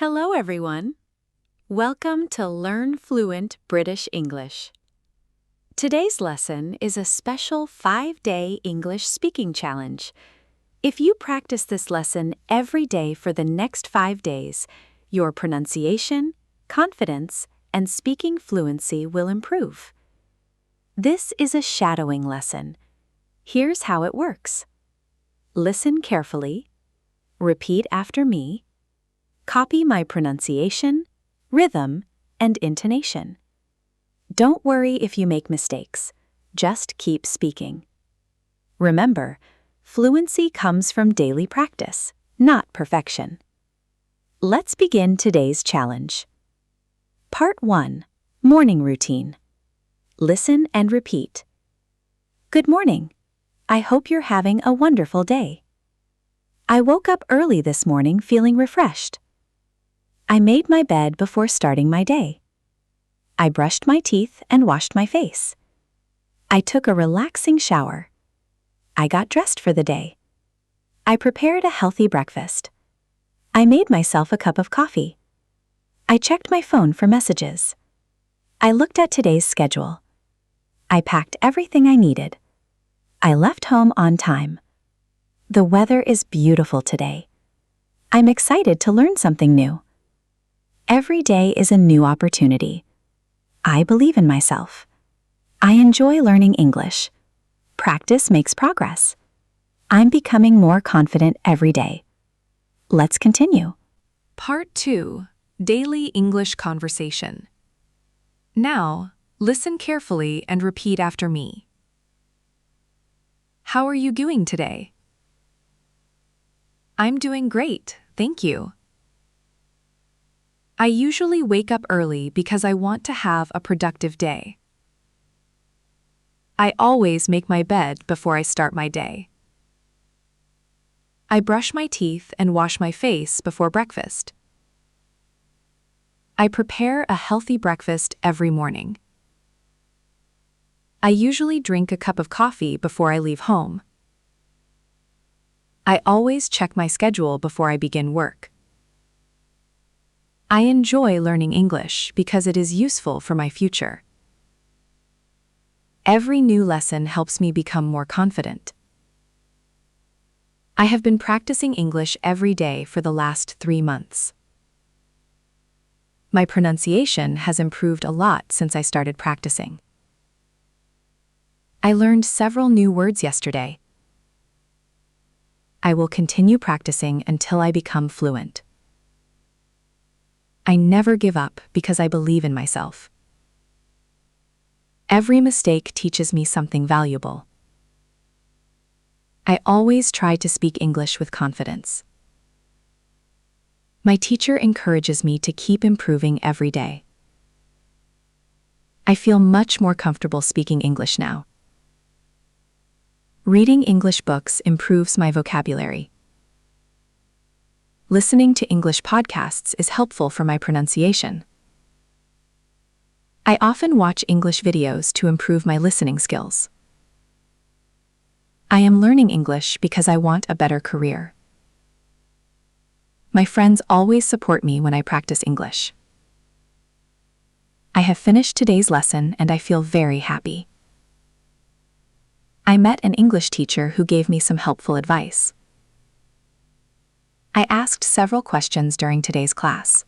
Hello, everyone. Welcome to Learn Fluent British English. Today's lesson is a special 5-day English speaking challenge. If you practice this lesson every day for the next 5 days, your pronunciation, confidence, and speaking fluency will improve. This is a shadowing lesson. Here's how it works. Listen carefully. Repeat after me. Copy my pronunciation, rhythm, and intonation. Don't worry if you make mistakes. Just keep speaking. Remember, fluency comes from daily practice, not perfection. Let's begin today's challenge. Part 1. Morning Routine. Listen and repeat. Good morning. I hope you're having a wonderful day. I woke up early this morning feeling refreshed. I made my bed before starting my day. I brushed my teeth and washed my face. I took a relaxing shower. I got dressed for the day. I prepared a healthy breakfast. I made myself a cup of coffee. I checked my phone for messages. I looked at today's schedule. I packed everything I needed. I left home on time. The weather is beautiful today. I'm excited to learn something new. Every day is a new opportunity. I believe in myself. I enjoy learning English. Practice makes progress. I'm becoming more confident every day. Let's continue. Part 2. Daily English Conversation. Now, listen carefully and repeat after me. How are you doing today? I'm doing great, thank you. I usually wake up early because I want to have a productive day. I always make my bed before I start my day. I brush my teeth and wash my face before breakfast. I prepare a healthy breakfast every morning. I usually drink a cup of coffee before I leave home. I always check my schedule before I begin work. I enjoy learning English because it is useful for my future. Every new lesson helps me become more confident. I have been practicing English every day for the last 3 months. My pronunciation has improved a lot since I started practicing. I learned several new words yesterday. I will continue practicing until I become fluent. I never give up because I believe in myself. Every mistake teaches me something valuable. I always try to speak English with confidence. My teacher encourages me to keep improving every day. I feel much more comfortable speaking English now. Reading English books improves my vocabulary. Listening to English podcasts is helpful for my pronunciation. I often watch English videos to improve my listening skills. I am learning English because I want a better career. My friends always support me when I practice English. I have finished today's lesson and I feel very happy. I met an English teacher who gave me some helpful advice. I asked several questions during today's class.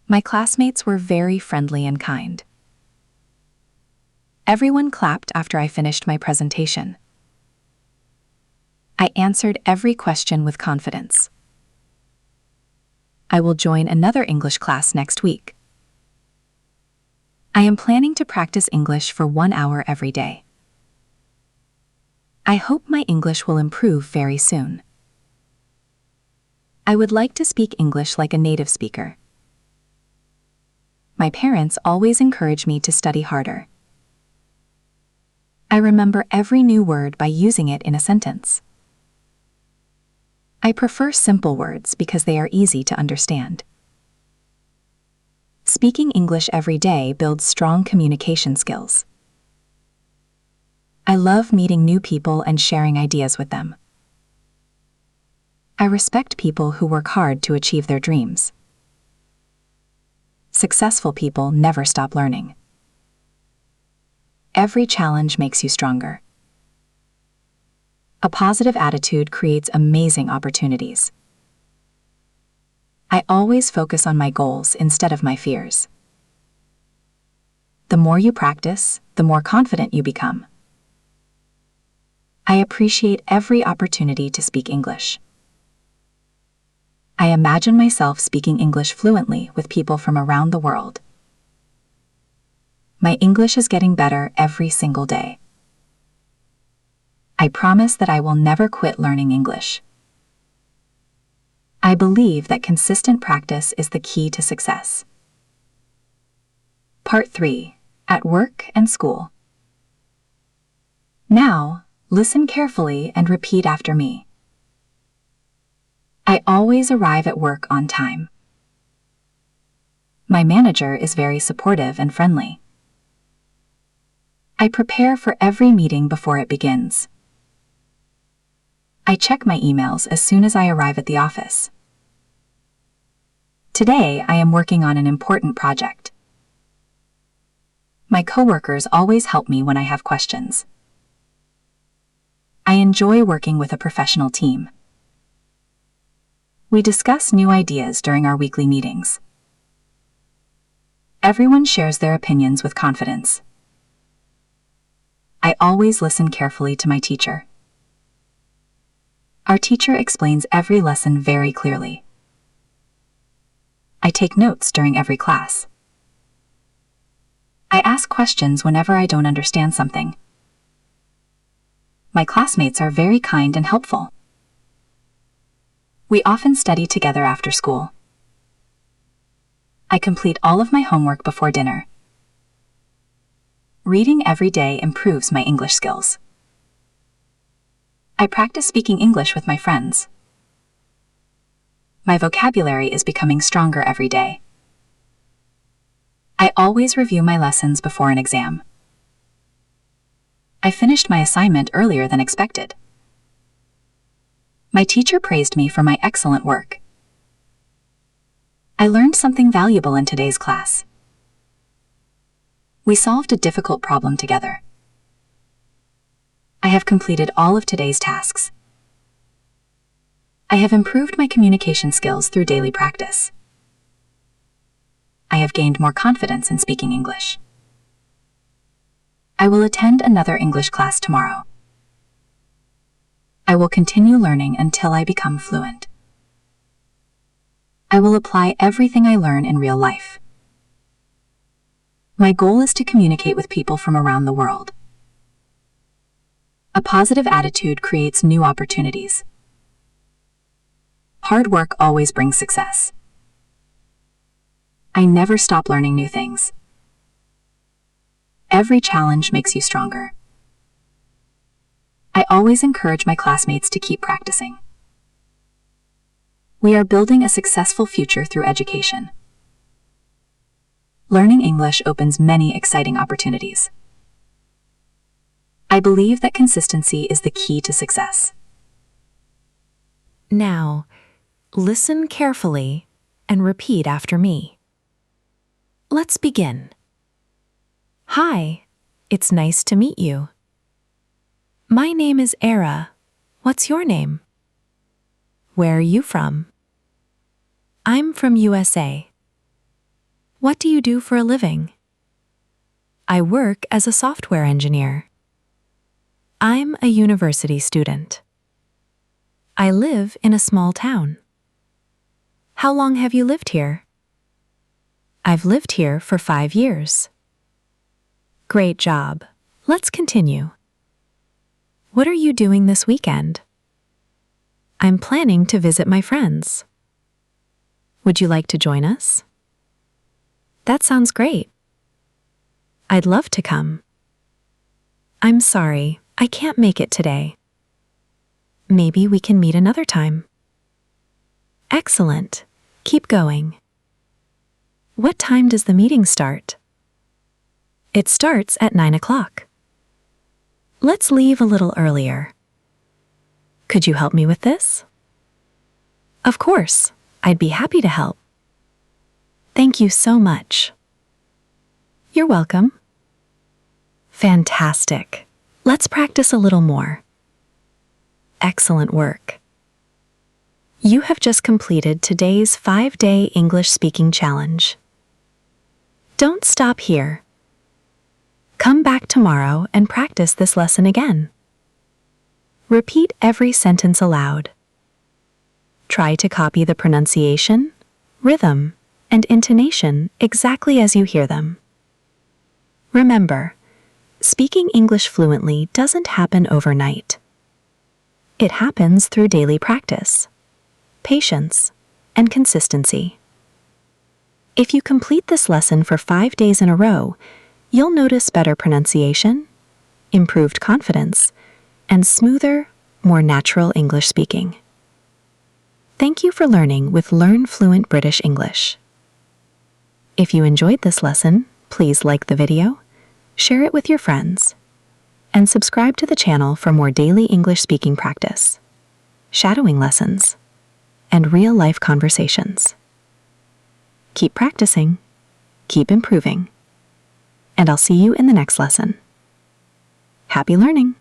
My classmates were very friendly and kind. Everyone clapped after I finished my presentation. I answered every question with confidence. I will join another English class next week. I am planning to practice English for 1 hour every day. I hope my English will improve very soon. I would like to speak English like a native speaker. My parents always encourage me to study harder. I remember every new word by using it in a sentence. I prefer simple words because they are easy to understand. Speaking English every day builds strong communication skills. I love meeting new people and sharing ideas with them. I respect people who work hard to achieve their dreams. Successful people never stop learning. Every challenge makes you stronger. A positive attitude creates amazing opportunities. I always focus on my goals instead of my fears. The more you practice, the more confident you become. I appreciate every opportunity to speak English. I imagine myself speaking English fluently with people from around the world. My English is getting better every single day. I promise that I will never quit learning English. I believe that consistent practice is the key to success. Part 3. At work and school. Now, listen carefully and repeat after me. I always arrive at work on time. My manager is very supportive and friendly. I prepare for every meeting before it begins. I check my emails as soon as I arrive at the office. Today, I am working on an important project. My coworkers always help me when I have questions. I enjoy working with a professional team. We discuss new ideas during our weekly meetings. Everyone shares their opinions with confidence. I always listen carefully to my teacher. Our teacher explains every lesson very clearly. I take notes during every class. I ask questions whenever I don't understand something. My classmates are very kind and helpful. We often study together after school. I complete all of my homework before dinner. Reading every day improves my English skills. I practice speaking English with my friends. My vocabulary is becoming stronger every day. I always review my lessons before an exam. I finished my assignment earlier than expected. My teacher praised me for my excellent work. I learned something valuable in today's class. We solved a difficult problem together. I have completed all of today's tasks. I have improved my communication skills through daily practice. I have gained more confidence in speaking English. I will attend another English class tomorrow. I will continue learning until I become fluent. I will apply everything I learn in real life. My goal is to communicate with people from around the world. A positive attitude creates new opportunities. Hard work always brings success. I never stop learning new things. Every challenge makes you stronger. I always encourage my classmates to keep practicing. We are building a successful future through education. Learning English opens many exciting opportunities. I believe that consistency is the key to success. Now, listen carefully and repeat after me. Let's begin. Hi, it's nice to meet you. My name is Era. What's your name? Where are you from? I'm from USA. What do you do for a living? I work as a software engineer. I'm a university student. I live in a small town. How long have you lived here? I've lived here for 5 years. Great job. Let's continue. What are you doing this weekend? I'm planning to visit my friends. Would you like to join us? That sounds great. I'd love to come. I'm sorry, I can't make it today. Maybe we can meet another time. Excellent. Keep going. What time does the meeting start? It starts at 9 o'clock. Let's leave a little earlier. Could you help me with this? Of course, I'd be happy to help. Thank you so much. You're welcome. Fantastic. Let's practice a little more. Excellent work. You have just completed today's 5-day English speaking challenge. Don't stop here. Come back tomorrow and practice this lesson again. Repeat every sentence aloud. Try to copy the pronunciation, rhythm, and intonation exactly as you hear them. Remember, speaking English fluently doesn't happen overnight. It happens through daily practice, patience, and consistency. If you complete this lesson for 5 days in a row, you'll notice better pronunciation, improved confidence, and smoother, more natural English speaking. Thank you for learning with Learn Fluent British English. If you enjoyed this lesson, please like the video, share it with your friends, and subscribe to the channel for more daily English speaking practice, shadowing lessons, and real-life conversations. Keep practicing, keep improving, and I'll see you in the next lesson. Happy learning!